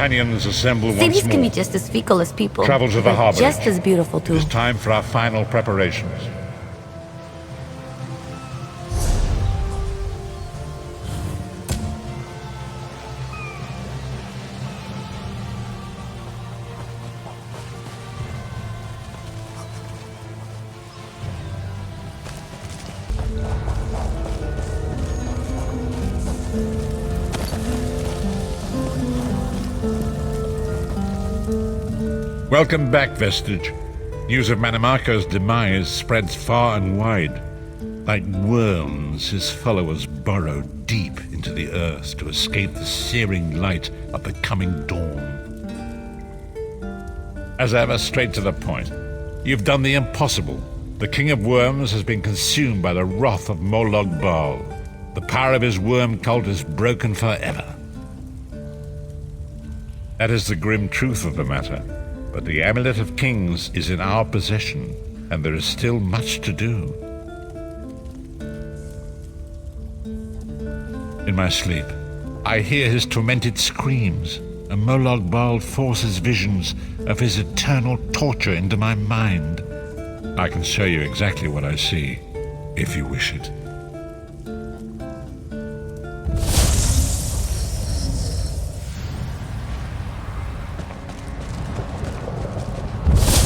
companions assemble once Cities more. can be just as fecal as people. Travel to the but Harborage. just as beautiful too. It is time for our final preparations. Welcome back, Vestige. News of Manimarco's demise spreads far and wide. Like worms, his followers burrow deep into the earth to escape the searing light of the coming dawn. As ever, straight to the point. You've done the impossible. The King of Worms has been consumed by the wrath of Molag Bal. The power of his worm cult is broken forever. That is the grim truth of the matter. But the Amulet of Kings is in our possession, and there is still much to do. In my sleep, I hear his tormented screams, and Molag Bal forces visions of his eternal torture into my mind. I can show you exactly what I see, if you wish it.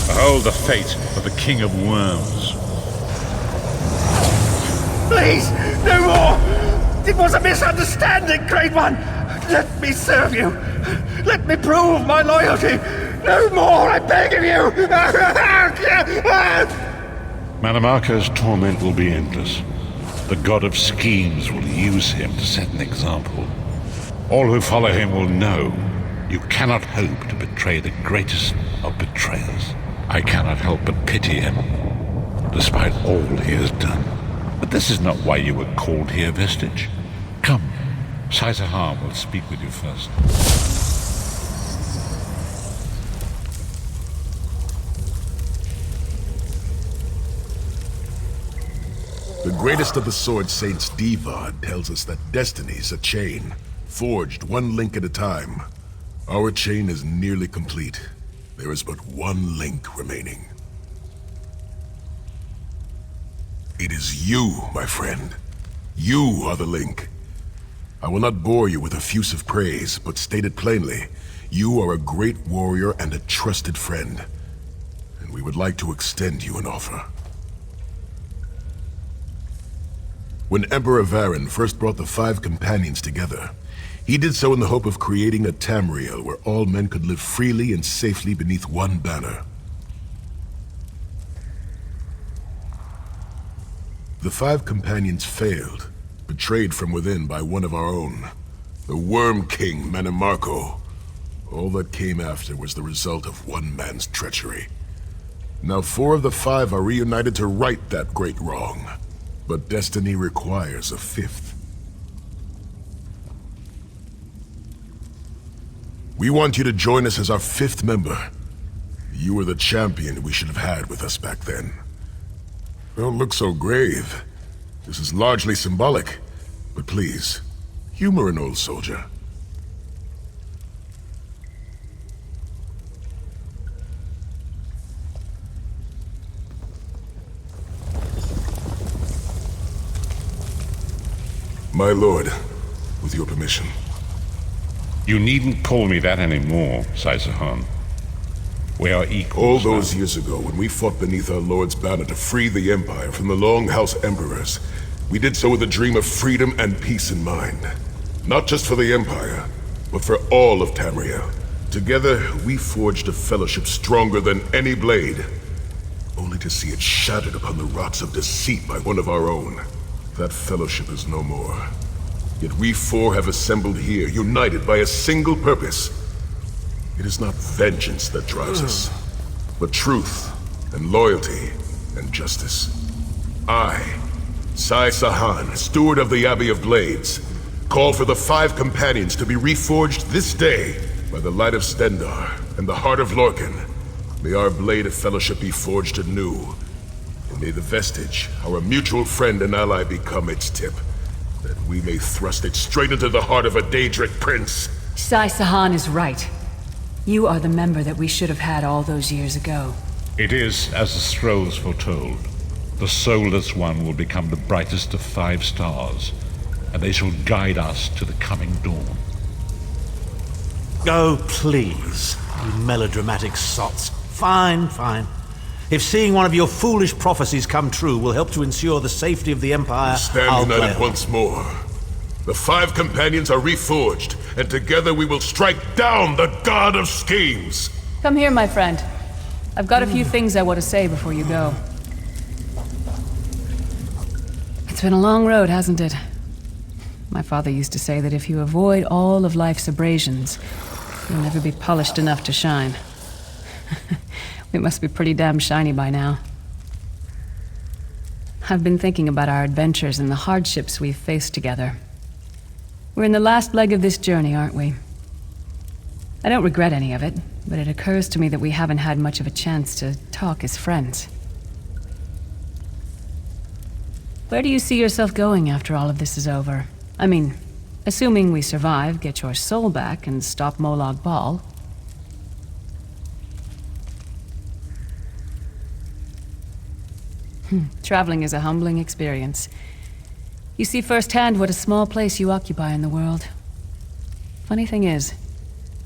Behold the fate of the King of Worms. Please, no more! It was a misunderstanding, Great One! Let me serve you! Let me prove my loyalty! No more, I beg of you! Manimarco's torment will be endless. The god of schemes will use him to set an example. All who follow him will know you cannot hope to betray the greatest of betrayers. I cannot help but pity him, despite all he has done. But this is not why you were called here, Vestige. Come, Saitahan will speak with you first. The greatest of the Sword Saints, Divad, tells us that destiny's a chain, forged one link at a time. Our chain is nearly complete. There is but one link remaining. It is you, my friend. You are the link. I will not bore you with effusive praise, but state it plainly. You are a great warrior and a trusted friend. And we would like to extend you an offer. When Emperor Varen first brought the 5 companions together, he did so in the hope of creating a Tamriel where all men could live freely and safely beneath one banner. The 5 companions failed, betrayed from within by one of our own, the Worm King Manimarco. All that came after was the result of one man's treachery. Now 4 of the 5 are reunited to right that great wrong, but destiny requires a 5th. We want you to join us as our 5th member. You were the champion we should have had with us back then. Don't look so grave. This is largely symbolic, but please, humor an old soldier. My lord, with your permission. You needn't call me that anymore, Saitahan. We are equals. All those years ago, when we fought beneath our Lord's banner to free the Empire from the Longhouse Emperors, we did so with a dream of freedom and peace in mind. Not just for the Empire, but for all of Tamriel. Together, we forged a fellowship stronger than any blade, only to see it shattered upon the rocks of deceit by one of our own. That fellowship is no more. Yet we 4 have assembled here, united by a single purpose. It is not vengeance that drives us, but truth and loyalty and justice. I, Saitahan, steward of the Abbey of Blades, call for the 5 companions to be reforged this day by the light of Stendarr and the heart of Lorkhan. May our blade of fellowship be forged anew, and may the Vestige, our mutual friend and ally, become its tip, that we may thrust it straight into the heart of a Daedric prince. Saitahan is right. You are the member that we should have had all those years ago. It is as the scrolls foretold. The soulless one will become the brightest of 5 stars, and they shall guide us to the coming dawn. Oh, please, you melodramatic sots. Fine, fine. If seeing one of your foolish prophecies come true will help to ensure the safety of the Empire, I'll Stand play united on. once more. The 5 companions are reforged, and together we will strike down the God of Schemes! Come here, my friend. I've got a few things I want to say before you go. It's been a long road, hasn't it? My father used to say that if you avoid all of life's abrasions, you'll never be polished enough to shine. We must be pretty damn shiny by now. I've been thinking about our adventures and the hardships we've faced together. We're in the last leg of this journey, aren't we? I don't regret any of it, but it occurs to me that we haven't had much of a chance to talk as friends. Where do you see yourself going after all of this is over? I mean, assuming we survive, get your soul back, and stop Molag Bal. Traveling is a humbling experience. You see firsthand what a small place you occupy in the world. Funny thing is,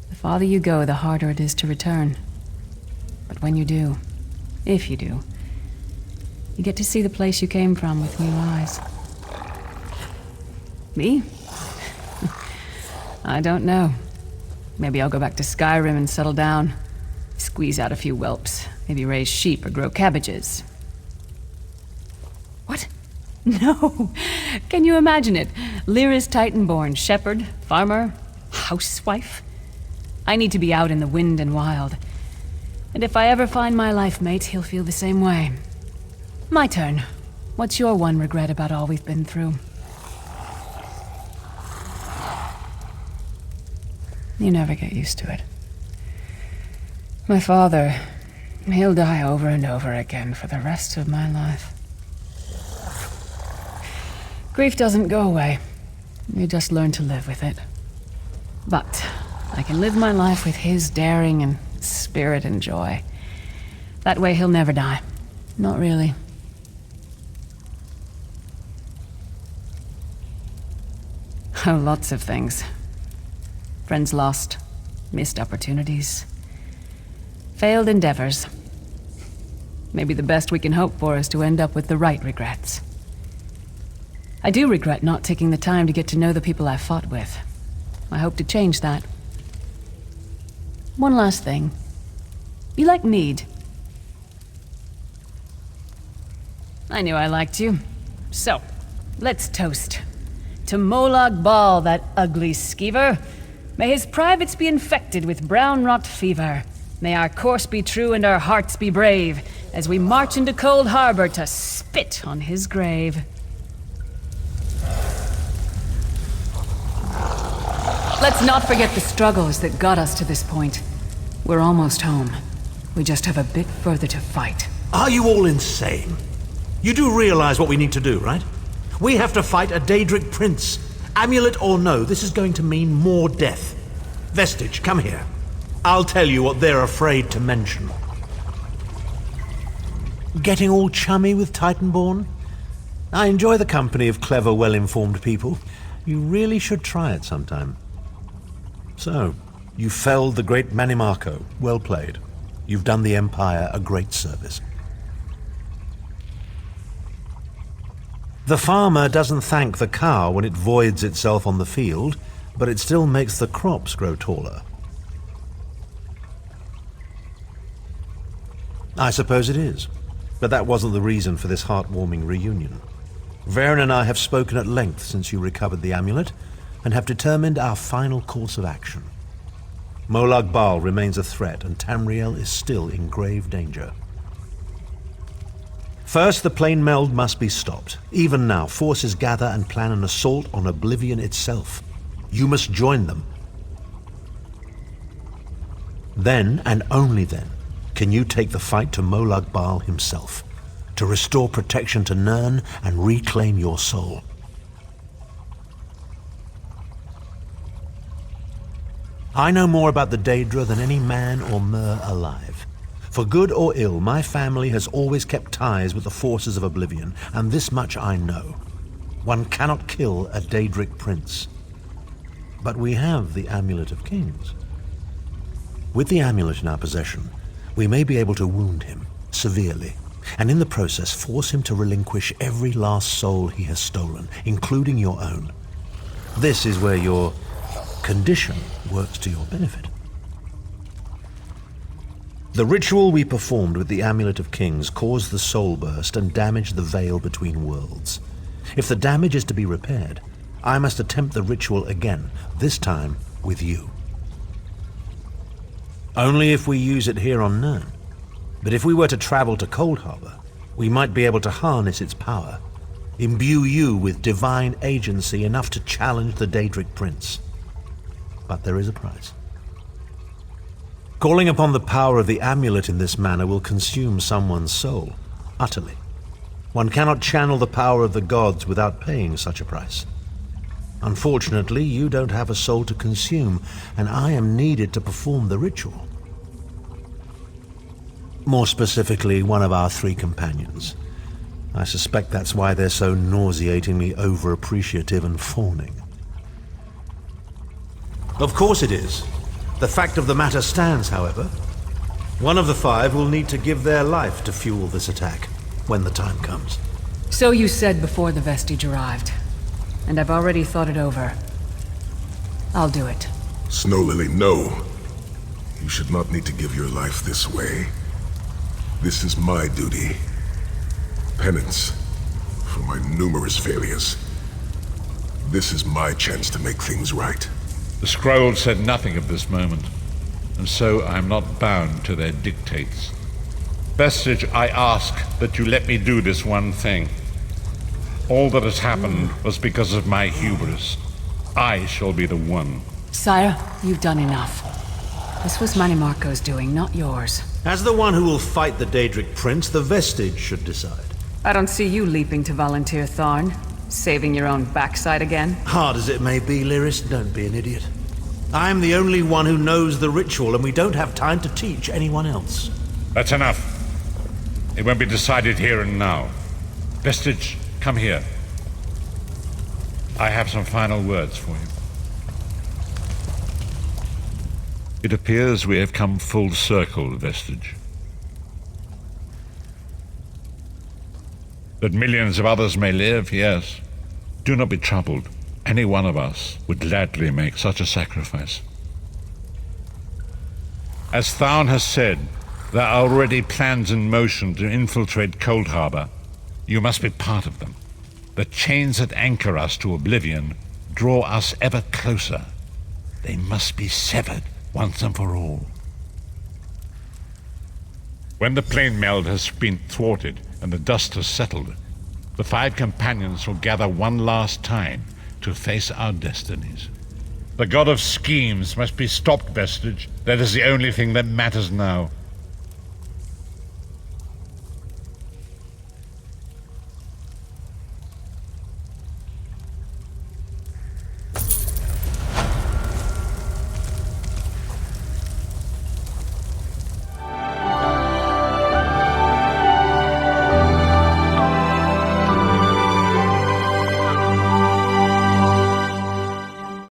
the farther you go, the harder it is to return. But when you do, if you do, you get to see the place you came from with new eyes. Me? I don't know. Maybe I'll go back to Skyrim and settle down. Squeeze out a few whelps. Maybe raise sheep or grow cabbages. What? No! Can you imagine it? Lyra's Titan-born shepherd, farmer, housewife. I need to be out in the wind and wild. And if I ever find my life mate, he'll feel the same way. My turn. What's your one regret about all we've been through? You never get used to it. My father, he'll die over and over again for the rest of my life. Grief doesn't go away. You just learn to live with it. But I can live my life with his daring and spirit and joy. That way he'll never die. Not really. Oh, lots of things. Friends lost, missed opportunities, failed endeavors. Maybe the best we can hope for is to end up with the right regrets. I do regret not taking the time to get to know the people I fought with. I hope to change that. One last thing. You like mead? I knew I liked you. So, let's toast. To Molag Bal, that ugly skeever. May his privates be infected with brown rot fever. May our course be true and our hearts be brave, as we march into Cold Harbor to spit on his grave. Let's not forget the struggles that got us to this point. We're almost home. We just have a bit further to fight. Are you all insane? You do realize what we need to do, right? We have to fight a Daedric prince. Amulet or no, this is going to mean more death. Vestige, come here. I'll tell you what they're afraid to mention. Getting all chummy with Titanborn? I enjoy the company of clever, well-informed people. You really should try it sometime. So, you felled the great Manimarco. Well played. You've done the Empire a great service. The farmer doesn't thank the cow when it voids itself on the field, but it still makes the crops grow taller. I suppose it is, but that wasn't the reason for this heartwarming reunion. Varen and I have spoken at length since you recovered the amulet, and have determined our final course of action. Molag Bal remains a threat, and Tamriel is still in grave danger. First, the plane meld must be stopped. Even now, forces gather and plan an assault on Oblivion itself. You must join them. Then, and only then, can you take the fight to Molag Bal himself, to restore protection to Nirn and reclaim your soul. I know more about the Daedra than any man or mer alive. For good or ill, my family has always kept ties with the forces of Oblivion, and this much I know. One cannot kill a Daedric prince. But we have the Amulet of Kings. With the amulet in our possession, we may be able to wound him severely, and in the process force him to relinquish every last soul he has stolen, including your own. This is where your condition works to your benefit. The ritual we performed with the Amulet of Kings caused the soul burst and damaged the veil between worlds. If the damage is to be repaired, I must attempt the ritual again, this time with you. Only if we use it here on Nirn. But if we were to travel to Cold Harbor, we might be able to harness its power, imbue you with divine agency enough to challenge the Daedric Prince. But there is a price. Calling upon the power of the amulet in this manner will consume someone's soul, utterly. One cannot channel the power of the gods without paying such a price. Unfortunately, you don't have a soul to consume, and I am needed to perform the ritual. More specifically, one of our 3 companions. I suspect that's why they're so nauseatingly over-appreciative and fawning. Of course it is. The fact of the matter stands, however. One of the 5 will need to give their life to fuel this attack, when the time comes. So you said before the vestige arrived, and I've already thought it over. I'll do it. Snow Lily, no. You should not need to give your life this way. This is my duty. Penance for my numerous failures. This is my chance to make things right. The scroll said nothing of this moment, and so I am not bound to their dictates. Vestige, I ask that you let me do this one thing. All that has happened was because of my hubris. I shall be the one. Sire, you've done enough. This was Manimarco's doing, not yours. As the one who will fight the Daedric Prince, the Vestige should decide. I don't see you leaping to volunteer, Tharn. Saving your own backside again? Hard as it may be, Lyris, don't be an idiot. I'm the only one who knows the ritual, and we don't have time to teach anyone else. That's enough. It won't be decided here and now. Vestige, come here. I have some final words for you. It appears we have come full circle, Vestige. That millions of others may live, yes. Do not be troubled. Any one of us would gladly make such a sacrifice. As Tharn has said, there are already plans in motion to infiltrate Cold Harbor. You must be part of them. The chains that anchor us to oblivion draw us ever closer. They must be severed once and for all. When the plane meld has been thwarted and the dust has settled, the 5 companions will gather one last time to face our destinies. The god of schemes must be stopped, Vestige. That is the only thing that matters now.